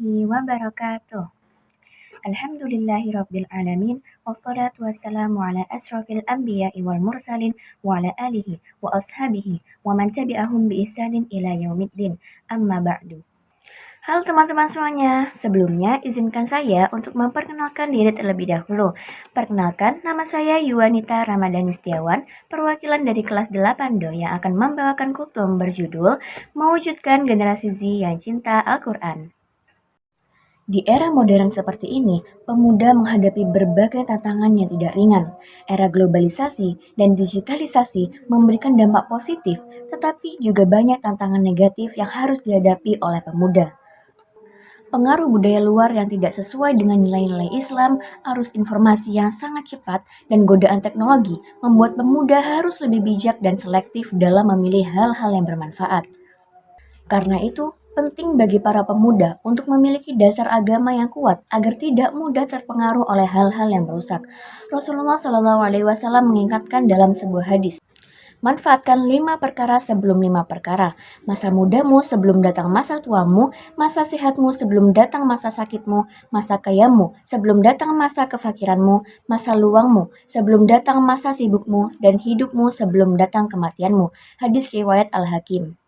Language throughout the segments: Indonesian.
warahmatullahi wabarakatuh. Alhamdulillahirabbil alamin wassalatu wassalamu ala asrofil anbiya'i wal mursalin wa ala alihi wa ashabihi wa man tabi'ahum bi ihsanin ila yaumiddin. Amma ba'du. Halo teman-teman semuanya, sebelumnya izinkan saya untuk memperkenalkan diri terlebih dahulu. Perkenalkan, nama saya Yuwanita Ramadhani Setiawan, perwakilan dari kelas 8 Do yang akan membawakan kultum berjudul Mewujudkan Generasi Z yang Cinta Al-Quran. Di era modern seperti ini, pemuda menghadapi berbagai tantangan yang tidak ringan. Era globalisasi dan digitalisasi memberikan dampak positif, tetapi juga banyak tantangan negatif yang harus dihadapi oleh pemuda. Pengaruh budaya luar yang tidak sesuai dengan nilai-nilai Islam, arus informasi yang sangat cepat, dan godaan teknologi membuat pemuda harus lebih bijak dan selektif dalam memilih hal-hal yang bermanfaat. Karena itu, penting bagi para pemuda untuk memiliki dasar agama yang kuat agar tidak mudah terpengaruh oleh hal-hal yang merusak. Rasulullah SAW mengingatkan dalam sebuah hadis, manfaatkan 5 perkara sebelum 5 perkara. Masa mudamu sebelum datang masa tuamu, masa sehatmu sebelum datang masa sakitmu, masa kayamu sebelum datang masa kefakiranmu, masa luangmu sebelum datang masa sibukmu, dan hidupmu sebelum datang kematianmu. Hadis riwayat Al-Hakim.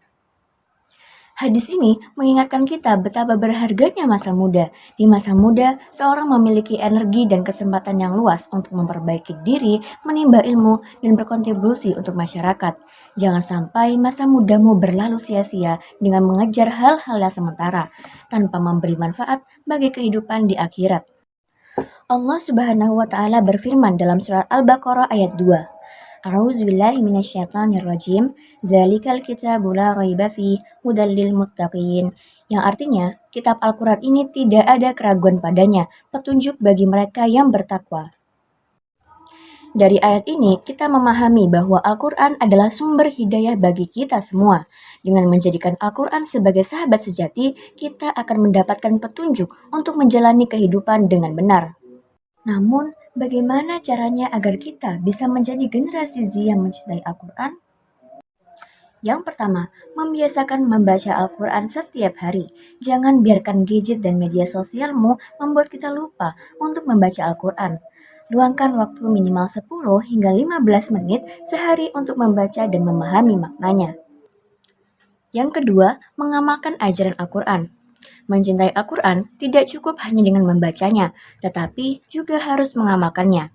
Hadis ini mengingatkan kita betapa berharganya masa muda. Di masa muda, seorang memiliki energi dan kesempatan yang luas untuk memperbaiki diri, menimba ilmu, dan berkontribusi untuk masyarakat. Jangan sampai masa mudamu berlalu sia-sia dengan mengejar hal-hal yang sementara, tanpa memberi manfaat bagi kehidupan di akhirat. Allah Subhanahu wa Ta'ala berfirman dalam surat Al-Baqarah ayat 2. A'udzubillahi minasyaitonirrajim. Zalikal kitabu la raiba fihi hudal lil muttaqin. Yang artinya, kitab Al-Quran ini tidak ada keraguan padanya, petunjuk bagi mereka yang bertakwa. Dari ayat ini, kita memahami bahwa Al-Quran adalah sumber hidayah bagi kita semua. Dengan menjadikan Al-Quran sebagai sahabat sejati, kita akan mendapatkan petunjuk untuk menjalani kehidupan dengan benar. Namun, bagaimana caranya agar kita bisa menjadi generasi Z yang mencintai Al-Quran? Yang pertama, membiasakan membaca Al-Quran setiap hari. Jangan biarkan gadget dan media sosialmu membuat kita lupa untuk membaca Al-Quran. Luangkan waktu minimal 10 hingga 15 menit sehari untuk membaca dan memahami maknanya. Yang kedua, mengamalkan ajaran Al-Quran. Mencintai Al-Quran tidak cukup hanya dengan membacanya, tetapi juga harus mengamalkannya.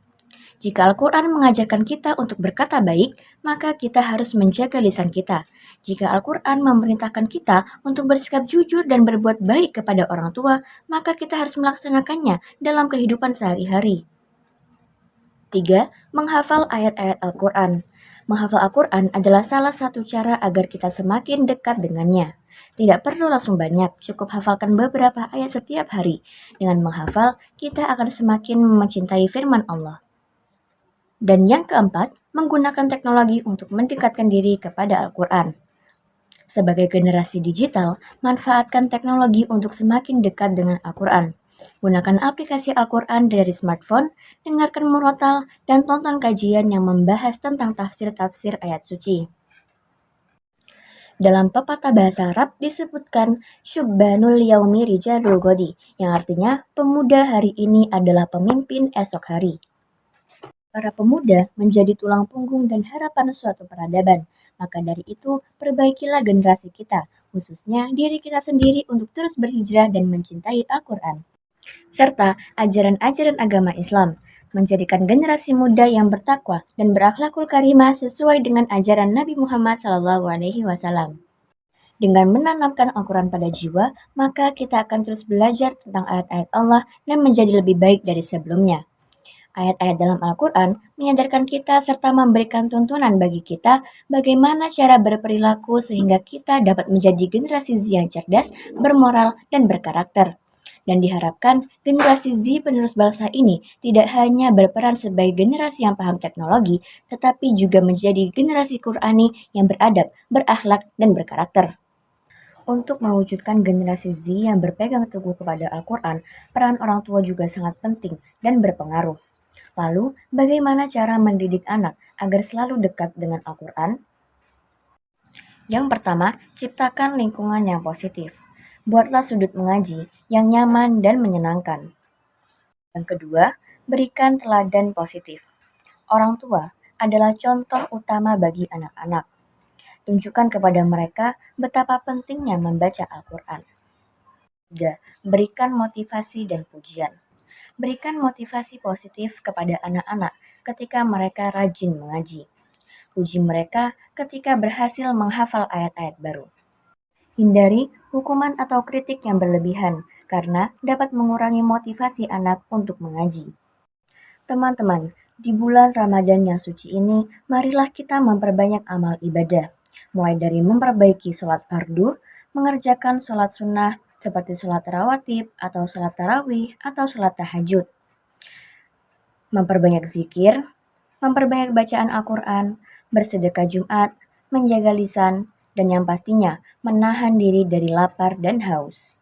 Jika Al-Quran mengajarkan kita untuk berkata baik, maka kita harus menjaga lisan kita. Jika Al-Quran memerintahkan kita untuk bersikap jujur dan berbuat baik kepada orang tua, maka kita harus melaksanakannya dalam kehidupan sehari-hari. 3. Menghafal ayat-ayat Al-Quran. Menghafal Al-Quran adalah salah satu cara agar kita semakin dekat dengannya. Tidak perlu langsung banyak, cukup hafalkan beberapa ayat setiap hari. Dengan menghafal, kita akan semakin mencintai firman Allah. Dan yang keempat, menggunakan teknologi untuk mendekatkan diri kepada Al-Quran. Sebagai generasi digital, manfaatkan teknologi untuk semakin dekat dengan Al-Quran. Gunakan aplikasi Al-Quran dari smartphone, dengarkan murotal, dan tonton kajian yang membahas tentang tafsir-tafsir ayat suci. Dalam pepatah bahasa Arab disebutkan Syubbanul yaumi rijalul ghadi, yang artinya pemuda hari ini adalah pemimpin esok hari. Para pemuda menjadi tulang punggung dan harapan suatu peradaban. Maka dari itu, perbaikilah generasi kita, khususnya diri kita sendiri untuk terus berhijrah dan mencintai Al-Quran. Serta ajaran-ajaran agama Islam, menjadikan generasi muda yang bertakwa dan berakhlakul karimah sesuai dengan ajaran Nabi Muhammad SAW. Dengan menanamkan Al-Quran pada jiwa, maka kita akan terus belajar tentang ayat-ayat Allah dan menjadi lebih baik dari sebelumnya. Ayat-ayat dalam Al-Quran menyadarkan kita serta memberikan tuntunan bagi kita bagaimana cara berperilaku sehingga kita dapat menjadi generasi Z yang cerdas, bermoral, dan berkarakter. Dan diharapkan generasi Z penerus bangsa ini tidak hanya berperan sebagai generasi yang paham teknologi, tetapi juga menjadi generasi Qur'ani yang beradab, berakhlak, dan berkarakter. Untuk mewujudkan generasi Z yang berpegang teguh kepada Al-Quran, peran orang tua juga sangat penting dan berpengaruh. Lalu, bagaimana cara mendidik anak agar selalu dekat dengan Al-Quran? Yang pertama, ciptakan lingkungan yang positif. Buatlah sudut mengaji yang nyaman dan menyenangkan. Yang kedua, berikan teladan positif. Orang tua adalah contoh utama bagi anak-anak. Tunjukkan kepada mereka betapa pentingnya membaca Al-Quran. 3. Berikan motivasi dan pujian. Berikan motivasi positif kepada anak-anak ketika mereka rajin mengaji. Puji mereka ketika berhasil menghafal ayat-ayat baru. Hindari hukuman atau kritik yang berlebihan karena dapat mengurangi motivasi anak untuk mengaji. Teman-teman, di bulan Ramadan yang suci ini, marilah kita memperbanyak amal ibadah, mulai dari memperbaiki sholat fardu, mengerjakan sholat sunnah seperti sholat rawatib atau sholat tarawih atau sholat tahajud, memperbanyak zikir, memperbanyak bacaan Al-Quran, bersedekah Jumat, menjaga lisan, dan yang pastinya menahan diri dari lapar dan haus.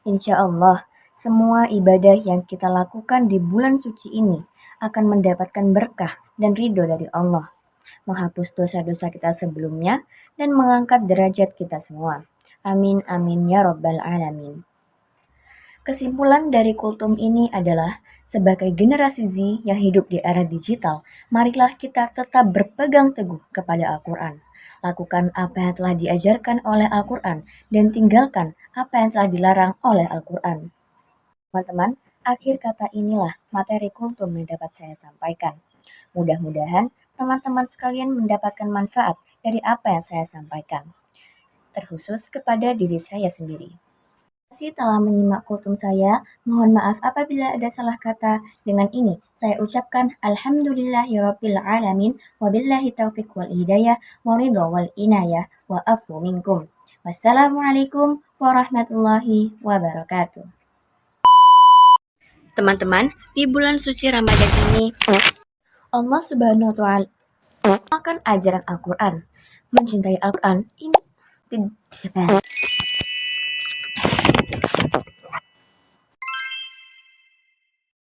Insya Allah, semua ibadah yang kita lakukan di bulan suci ini akan mendapatkan berkah dan ridho dari Allah, menghapus dosa-dosa kita sebelumnya, dan mengangkat derajat kita semua. Amin, amin, ya Rabbal Alamin. Kesimpulan dari kultum ini adalah, sebagai generasi Z yang hidup di era digital, marilah kita tetap berpegang teguh kepada Al-Quran. Lakukan apa yang telah diajarkan oleh Al-Quran dan tinggalkan apa yang telah dilarang oleh Al-Quran. Teman-teman, akhir kata inilah materi kultum yang dapat saya sampaikan. Mudah-mudahan teman-teman sekalian mendapatkan manfaat dari apa yang saya sampaikan, terkhusus kepada diri saya sendiri. Terima kasih telah menyimak kultum saya. Mohon maaf apabila ada salah kata. Dengan ini, saya ucapkan Alhamdulillahirabbil alamin wabillahi taufiq wal hidayah wa ridha wal inayah wa afu minkum. Wassalamualaikum warahmatullahi wabarakatuh. Teman-teman, di bulan suci Ramadan ini, Allah Subhanahu wa Ta'ala akan ajaran Al-Quran. Mencintai Al-Quran ini tidak